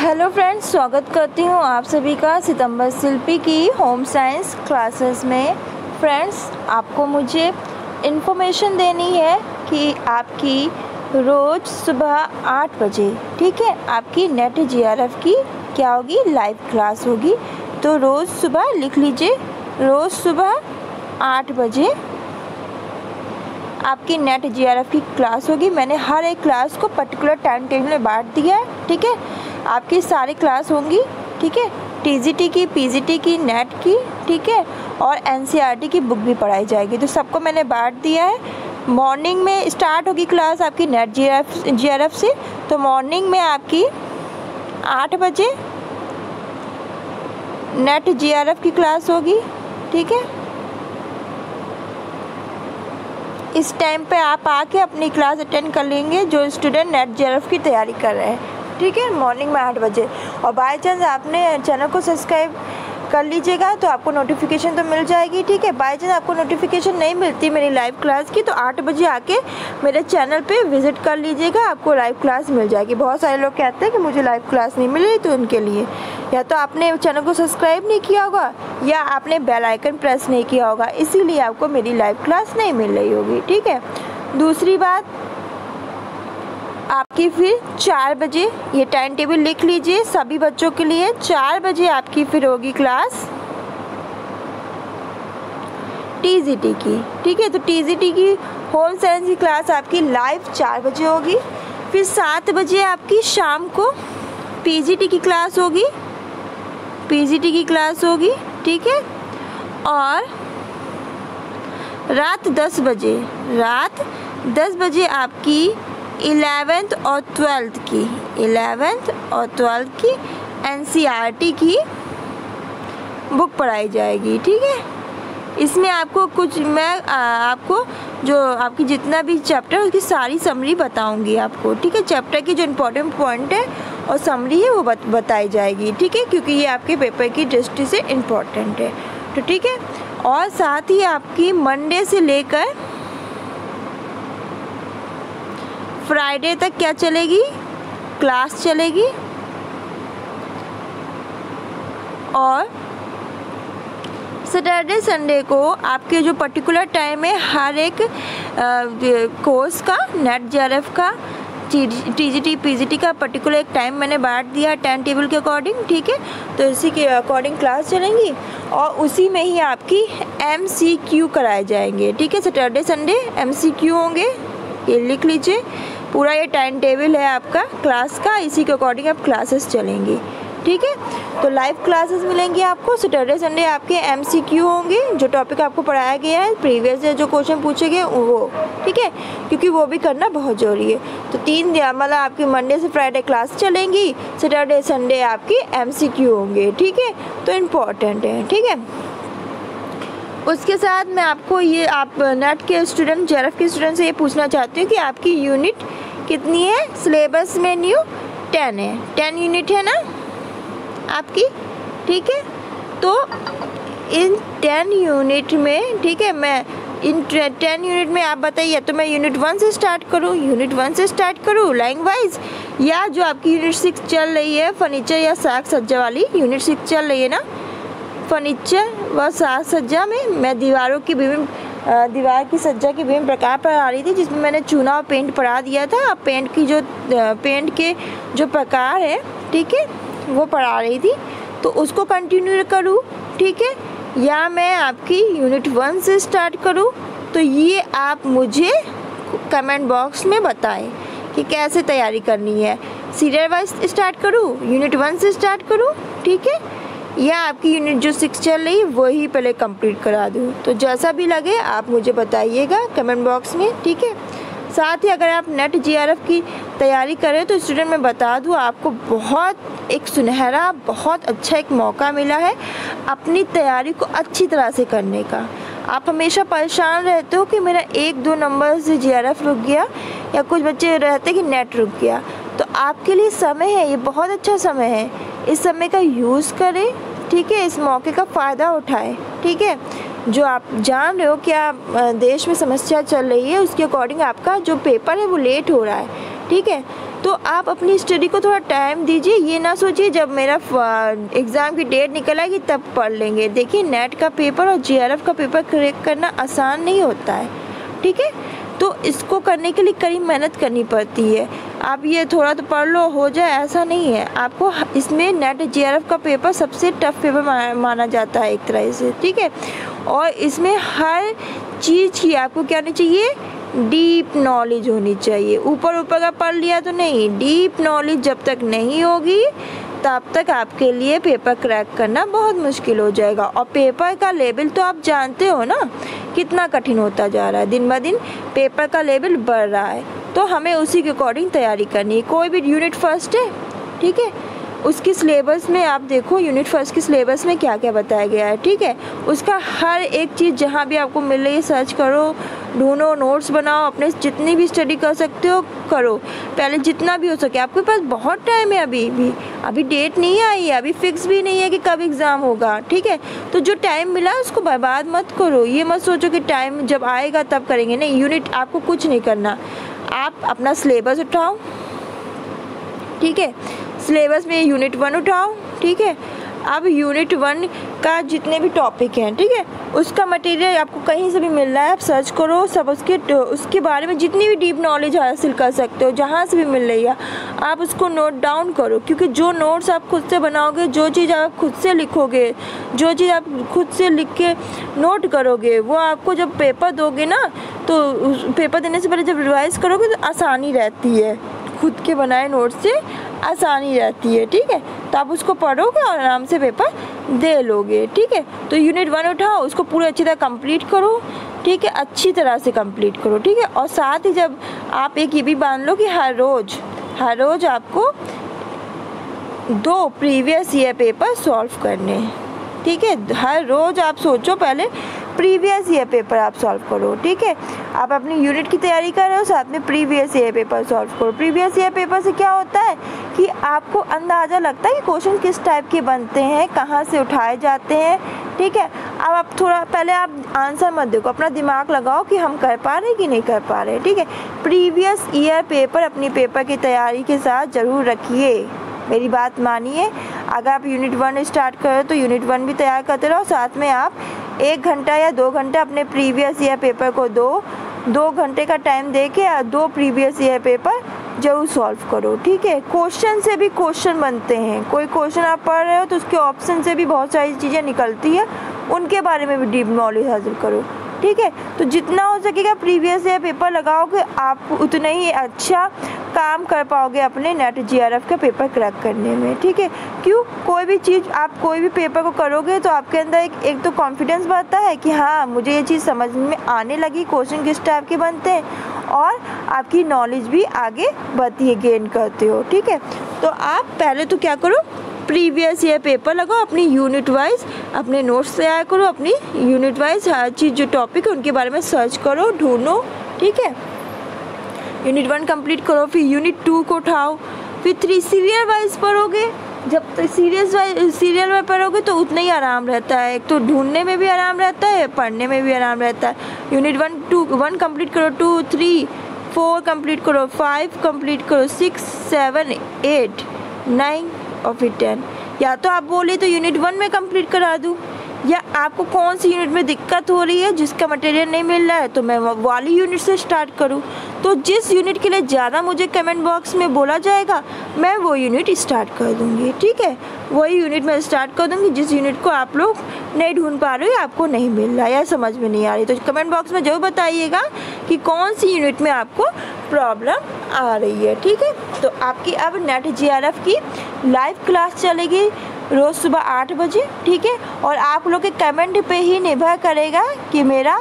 Hello friends, स्वागत करती हूँ आप सभी का सितंबर शिल्पी की होम साइंस क्लासेस में। फ्रेंड्स, आपको मुझे इन्फॉर्मेशन देनी है कि आपकी रोज़ सुबह 8 बजे, ठीक है, आपकी नेट जीआरएफ की क्या होगी, लाइव क्लास होगी। तो रोज़ सुबह लिख लीजिए, रोज़ सुबह 8 बजे आपकी नेट जीआरएफ की क्लास होगी। मैंने हर एक क्लास को पर्टिकुलर टाइम टेबल में बांट दिया है, ठीक है। आपकी सारी क्लास होंगी, ठीक है, टीजीटी की, पीजीटी की, नेट की, ठीक है, और एनसीईआरटी की बुक भी पढ़ाई जाएगी। तो सबको मैंने बांट दिया है। मॉर्निंग में स्टार्ट होगी क्लास आपकी नेट जीआरएफ से। तो मॉर्निंग में आपकी 8 बजे नेट जीआरएफ की क्लास होगी, ठीक है। इस टाइम पे आप आके अपनी क्लास अटेंड कर लेंगे जो स्टूडेंट नेट जीआरएफ की तैयारी कर रहे हैं, ठीक है, मॉर्निंग में 8 बजे। और बाय चांस आपने चैनल को सब्सक्राइब कर लीजिएगा तो आपको नोटिफिकेशन तो मिल जाएगी, ठीक है। बाय चांस आपको नोटिफिकेशन नहीं मिलती मेरी लाइव क्लास की तो 8 बजे आके मेरे चैनल पे विज़िट कर लीजिएगा, आपको लाइव क्लास मिल जाएगी। बहुत सारे लोग कहते हैं कि मुझे लाइव क्लास नहीं मिली, तो उनके लिए या तो आपने चैनल को सब्सक्राइब नहीं किया होगा या आपने बेल आइकन प्रेस नहीं किया होगा, इसीलिए आपको मेरी लाइव क्लास नहीं मिल रही होगी, ठीक है। दूसरी बात, आपकी फिर 4 बजे, ये टाइम टेबल लिख लीजिए सभी बच्चों के लिए, 4 बजे आपकी फिर होगी क्लास टीजीटी की, ठीक है। तो टीजीटी की होम साइंस की क्लास आपकी लाइव 4 बजे होगी। फिर 7 बजे आपकी शाम को पीजीटी की क्लास होगी, पीजीटी की क्लास होगी, ठीक है। और रात 10 बजे आपकी 11th और 12th की, 11th और 12th की एनसीईआरटी की बुक पढ़ाई जाएगी, ठीक है। इसमें आपको कुछ मैं आपको जो आपकी जितना भी चैप्टर उसकी सारी समरी बताऊंगी आपको, ठीक है। चैप्टर की जो इम्पोर्टेंट पॉइंट है और समरी है वो बताई जाएगी, ठीक है, क्योंकि ये आपके पेपर की दृष्टि से इम्पोर्टेंट है, तो ठीक है। और साथ ही आपकी मंडे से लेकर फ्राइडे तक क्या चलेगी, क्लास चलेगी। और सैटरडे संडे को आपके जो पर्टिकुलर टाइम है हर एक कोर्स का, नेट जीआरएफ का, टीजीटी पीजीटी का पर्टिकुलर एक टाइम मैंने बांट दिया टाइम टेबल के अकॉर्डिंग, ठीक है। तो इसी के अकॉर्डिंग क्लास चलेंगी और उसी में ही आपकी एमसीक्यू कराए जाएंगे, ठीक है। सैटरडे संडे एमसीक्यू होंगे, ये लिख लीजिए। पूरा ये टाइम टेबल है आपका क्लास का, इसी के अकॉर्डिंग आप क्लासेस चलेंगी, ठीक है। तो लाइव क्लासेस मिलेंगी आपको। सैटरडे संडे आपके एमसीक्यू होंगे, जो टॉपिक आपको पढ़ाया गया है प्रीवियस जो क्वेश्चन पूछे गए वो, ठीक है, क्योंकि वो भी करना बहुत ज़रूरी है। तो 3 दिन मतलब आपकी मंडे से फ्राइडे क्लास चलेंगी, सैटरडे संडे आपकी एमसीक्यू होंगे, ठीक है। तो इम्पॉर्टेंट है, ठीक है। उसके साथ मैं आपको ये, आप नेट के स्टूडेंट, जीआरएफ के स्टूडेंट से ये पूछना चाहती हूँ कि आपकी यूनिट कितनी है। सिलेबस में न्यू 10 है, 10 यूनिट है ना आपकी, ठीक है। तो इन 10 यूनिट में, ठीक है, मैं इन 10 यूनिट में आप बताइए, तो मैं यूनिट 1 से स्टार्ट करूँ लाइन वाइज, या जो आपकी यूनिट 6 चल रही है फर्नीचर या साग सज्जा वाली, यूनिट 6 चल रही है ना फर्नीचर व साग सज्जा में, मैं दीवार की सज्जा के विभिन्न प्रकार पढ़ा रही थी, जिसमें मैंने चूना और पेंट पढ़ा दिया था। अब पेंट के जो प्रकार है, ठीक है, वो पढ़ा रही थी, तो उसको कंटिन्यू करूँ, ठीक है, या मैं आपकी यूनिट 1 से स्टार्ट करूँ। तो ये आप मुझे कमेंट बॉक्स में बताएं कि कैसे तैयारी करनी है। सीरियल वाइज स्टार्ट करूँ, यूनिट 1 से स्टार्ट करूँ, ठीक है, या आपकी यूनिट जो 6 चल रही है वही पहले कंप्लीट करा दूँ। तो जैसा भी लगे आप मुझे बताइएगा कमेंट बॉक्स में, ठीक है। साथ ही अगर आप नेट जीआरएफ की तैयारी करें तो स्टूडेंट मैं बता दूँ, आपको बहुत एक सुनहरा, बहुत अच्छा एक मौका मिला है अपनी तैयारी को अच्छी तरह से करने का। आप हमेशा परेशान रहते हो कि मेरा 1-2 नंबर से जीआरएफ रुक गया, या कुछ बच्चे रहते कि नेट रुक गया। तो आपके लिए समय है, ये बहुत अच्छा समय है, इस समय का यूज़ करें, ठीक है, इस मौके का फ़ायदा उठाएं, ठीक है। जो आप जान रहे हो क्या देश में समस्या चल रही है, उसके अकॉर्डिंग आपका जो पेपर है वो लेट हो रहा है, ठीक है। तो तो आप अपनी स्टडी को थोड़ा टाइम दीजिए, ये ना सोचिए जब मेरा एग्ज़ाम की डेट निकल आएगी तब पढ़ लेंगे। देखिए नेट का पेपर और JRF का पेपर क्रैक करना आसान नहीं होता है, ठीक है। तो इसको करने के लिए कड़ी मेहनत करनी पड़ती है। आप ये थोड़ा तो पढ़ लो हो जाए ऐसा नहीं है, आपको इसमें नेट JRF का पेपर सबसे टफ पेपर माना जाता है एक तरह से, ठीक है। और इसमें हर चीज़ की आपको क्या होनी चाहिए, डीप नॉलेज होनी चाहिए। ऊपर ऊपर का पढ़ लिया तो नहीं, डीप नॉलेज जब तक नहीं होगी तब तक आपके लिए पेपर क्रैक करना बहुत मुश्किल हो जाएगा। और पेपर का लेवल तो आप जानते हो ना कितना कठिन होता जा रहा है, दिन ब दिन पेपर का लेवल बढ़ रहा है। तो हमें उसी के अकॉर्डिंग तैयारी करनी है। कोई भी यूनिट फर्स्ट है, ठीक है, उसकी सिलेबस में आप देखो यूनिट फर्स्ट की सिलेबस में क्या क्या बताया गया है, ठीक है। उसका हर एक चीज़ जहाँ भी आपको मिल रही है सर्च करो, ढूंढो, नोट्स बनाओ, अपने जितनी भी स्टडी कर सकते हो करो, पहले जितना भी हो सके। आपके पास बहुत टाइम है, अभी डेट नहीं आई है, अभी फिक्स भी नहीं है कि कब एग्ज़ाम होगा, ठीक है। तो जो टाइम मिला है उसको बर्बाद मत करो। ये मत सोचो कि टाइम जब आएगा तब करेंगे, नहीं। यूनिट आपको कुछ नहीं करना, आप अपना सिलेबस उठाओ, ठीक है। सिलेबस में यूनिट 1 उठाओ, ठीक है। अब यूनिट 1 का जितने भी टॉपिक हैं, ठीक है, उसका मटेरियल आपको कहीं से भी मिल रहा है, आप सर्च करो, सब उसके बारे में जितनी भी डीप नॉलेज हासिल कर सकते हो, जहाँ से भी मिल रही है आप उसको नोट डाउन करो। क्योंकि जो नोट्स आप खुद से बनाओगे, जो चीज़ आप खुद से लिखोगे, जो चीज़ आप खुद से लिख के नोट करोगे, वो आपको जब पेपर दोगे ना, तो पेपर देने से पहले जब रिवाइज़ करोगे तो आसानी रहती है, खुद के बनाए नोट से आसानी रहती है, ठीक है। तो आप उसको पढ़ोगे और आराम से पेपर दे लोगे, ठीक है। तो यूनिट 1 उठाओ, उसको पूरे अच्छी तरह कंप्लीट करो, ठीक है, अच्छी तरह से कंप्लीट करो, ठीक है। और साथ ही जब आप एक ये भी मान लो कि हर रोज़ आपको 2 प्रीवियस ईयर पेपर सॉल्व करने हैं, ठीक है। हर रोज़ आप सोचो पहले प्रीवियस ईयर पेपर आप सॉल्व करो, ठीक है। आप अपनी यूनिट की तैयारी कर रहे हो, साथ में प्रीवियस ईयर पेपर सॉल्व करो। प्रीवियस ईयर पेपर से क्या होता है कि आपको अंदाज़ा लगता है कि क्वेश्चन किस टाइप के बनते हैं, कहाँ से उठाए जाते हैं, ठीक है। अब आप थोड़ा पहले आप आंसर मत देखो, अपना दिमाग लगाओ कि हम कर पा रहे हैं कि नहीं कर पा रहे, ठीक है। प्रीवियस ईयर पेपर अपनी पेपर की तैयारी के साथ ज़रूर रखिए, मेरी बात मानिए। अगर आप यूनिट 1 स्टार्ट करो तो यूनिट 1 भी तैयार करते रहो, साथ में आप 1 घंटा या 2 घंटा अपने प्रीवियस ईयर पेपर को 2 घंटे का टाइम दे के 2 प्रीवियस ईयर पेपर ज़रूर सॉल्व करो, ठीक है। क्वेश्चन से भी क्वेश्चन बनते हैं, कोई क्वेश्चन आप पढ़ रहे हो तो उसके ऑप्शन से भी बहुत सारी चीज़ें निकलती है, उनके बारे में भी डीप नॉलेज हासिल करो, ठीक है। तो जितना हो सकेगा प्रीवियस ईयर पेपर लगाओगे, आप उतना ही अच्छा काम कर पाओगे अपने नेट JRF का पेपर क्रैक करने में, ठीक है। क्यों, कोई भी चीज़ आप कोई भी पेपर को करोगे तो आपके अंदर एक तो कॉन्फिडेंस बढ़ता है कि हाँ मुझे ये चीज़ समझ में आने लगी, क्वेश्चन किस टाइप के बनते हैं, और आपकी नॉलेज भी आगे बढ़ती है, गेन करते हो, ठीक है। तो आप पहले तो क्या करो, प्रीवियस ईयर पेपर लगाओ, अपनी यूनिट वाइज अपने नोट्स तैयार करो, अपनी यूनिट वाइज हर चीज़ जो टॉपिक है उनके बारे में सर्च करो, ढूंढो, ठीक है। यूनिट 1 कंप्लीट करो, फिर यूनिट 2 को उठाओ, फिर 3 सीरियल वाइज पढ़ोगे। जब तक सीरियल में पढ़ोगे तो उतना ही आराम रहता है, एक तो ढूंढने में भी आराम रहता है, पढ़ने में भी आराम रहता है। यूनिट 1 कंप्लीट करो, 2, 3, 4 कंप्लीट करो, 5 कंप्लीट करो, 6, 7, 8, 9 और फिर 10। या तो आप बोले तो यूनिट 1 में कंप्लीट करा दूँ, या आपको कौन सी यूनिट में दिक्कत हो रही है, जिसका मटेरियल नहीं मिल रहा है, तो मैं वाली यूनिट से स्टार्ट करूं। तो जिस यूनिट के लिए ज़्यादा मुझे कमेंट बॉक्स में बोला जाएगा मैं वो यूनिट स्टार्ट कर दूंगी, ठीक है। वही यूनिट मैं स्टार्ट कर दूंगी जिस यूनिट को आप लोग नहीं ढूंढ पा रहे हो, आपको नहीं मिल रहा या समझ में नहीं आ रही। तो कमेंट बॉक्स में जरूर बताइएगा कि कौन सी यूनिट में आपको प्रॉब्लम आ रही है, ठीक है। तो आपकी अब नेट JRF की लाइव क्लास चलेगी रोज़ सुबह 8 बजे, ठीक है। और आप लोग के कमेंट पे ही निर्भर करेगा कि मेरा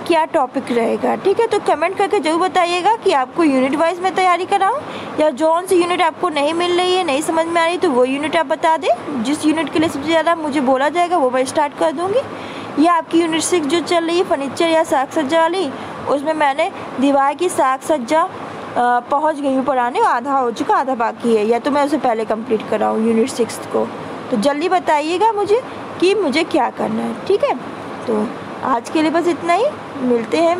क्या टॉपिक रहेगा, ठीक है। तो कमेंट करके जरूर बताइएगा कि आपको यूनिट वाइज में तैयारी कराऊं, या जौन सी यूनिट आपको नहीं मिल रही है, नहीं समझ में आ रही, तो वो यूनिट आप बता दें। जिस यूनिट के लिए सबसे ज़्यादा मुझे बोला जाएगा वो मैं स्टार्ट कर दूँगी। या आपकी यूनिट 6 जो चल रही है फर्नीचर या साग सज्जा वाली, उसमें मैंने दीवार की साग सज्जा पहुंच गई हूँ पढ़ाने, आधा हो चुका, आधा बाकी है, या तो मैं उसे पहले कंप्लीट कराऊँ यूनिट 6 को। तो जल्दी बताइएगा मुझे कि मुझे क्या करना है, ठीक है। तो आज के लिए बस इतना ही, मिलते हैं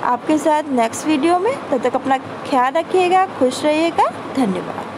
आपके साथ नेक्स्ट वीडियो में। तब तक अपना ख्याल रखिएगा, खुश रहिएगा। धन्यवाद।